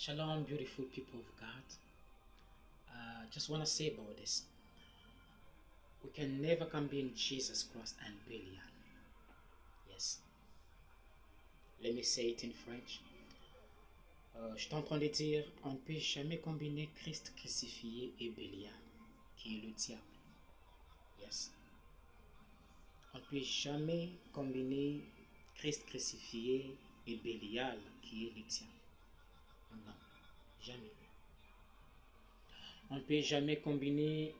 Shalom, beautiful people of God. Just want to say about this. We can never combine Jesus Christ and Belial. Yes. Let me say it in French. Je suis en train de dire, on ne peut jamais combiner Christ crucifié et Belial, qui est le diable. Yes. On ne peut jamais combiner Christ crucifié et Belial, qui est le diable. Non, jamais. On ne peut jamais combiner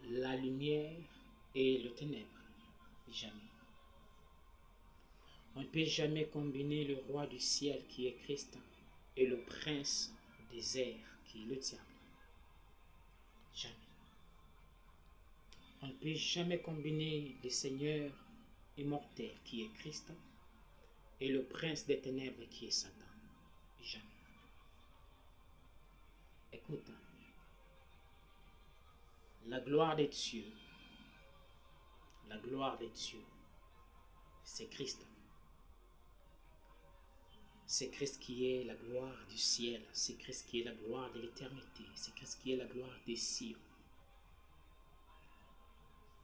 la lumière et le ténèbre. Jamais. On ne peut jamais combiner le roi du ciel qui est Christ et le prince des airs qui est le diable. Jamais. On ne peut jamais combiner le Seigneur immortel qui est Christ et le prince des ténèbres qui est Satan. Jamais. Écoute, la gloire de Dieu, c'est Christ. C'est Christ qui est la gloire du ciel, c'est Christ qui est la gloire de l'éternité, c'est Christ qui est la gloire des cieux.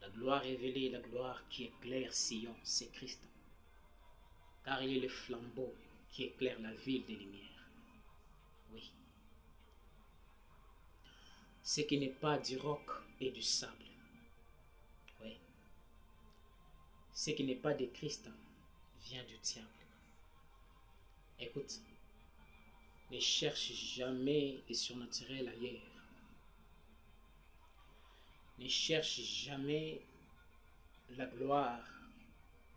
La gloire révélée, la gloire qui éclaire Sion, c'est Christ. Car il est le flambeau qui éclaire la ville des lumières. Oui. Ce qui n'est pas du roc et du sable. Oui. Ce qui n'est pas de Christ vient du diable. Écoute, ne cherche jamais le surnaturel ailleurs. Ne cherche jamais la gloire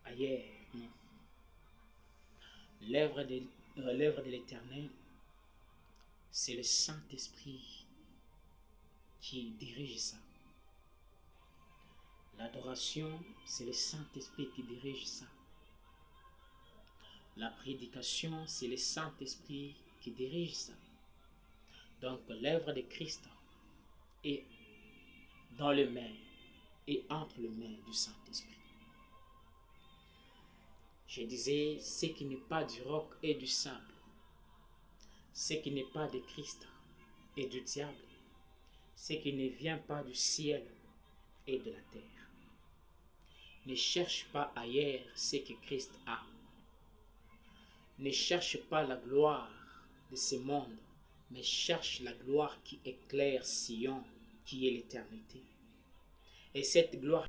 ailleurs, non. L'œuvre de l'Éternel, c'est le Saint-Esprit qui dirige ça. L'adoration, c'est le Saint-Esprit qui dirige ça. La prédication, c'est le Saint-Esprit qui dirige ça. Donc l'œuvre de Christ est dans les mains et entre les mains du Saint-Esprit. Je disais, ce qui n'est pas du roc et du sable, ce qui n'est pas de Christ et du diable, ce qui ne vient pas du ciel et de la terre. Ne cherche pas ailleurs ce que Christ a. Ne cherche pas la gloire de ce monde, mais cherche la gloire qui éclaire Sion, qui est l'éternité. Et cette gloire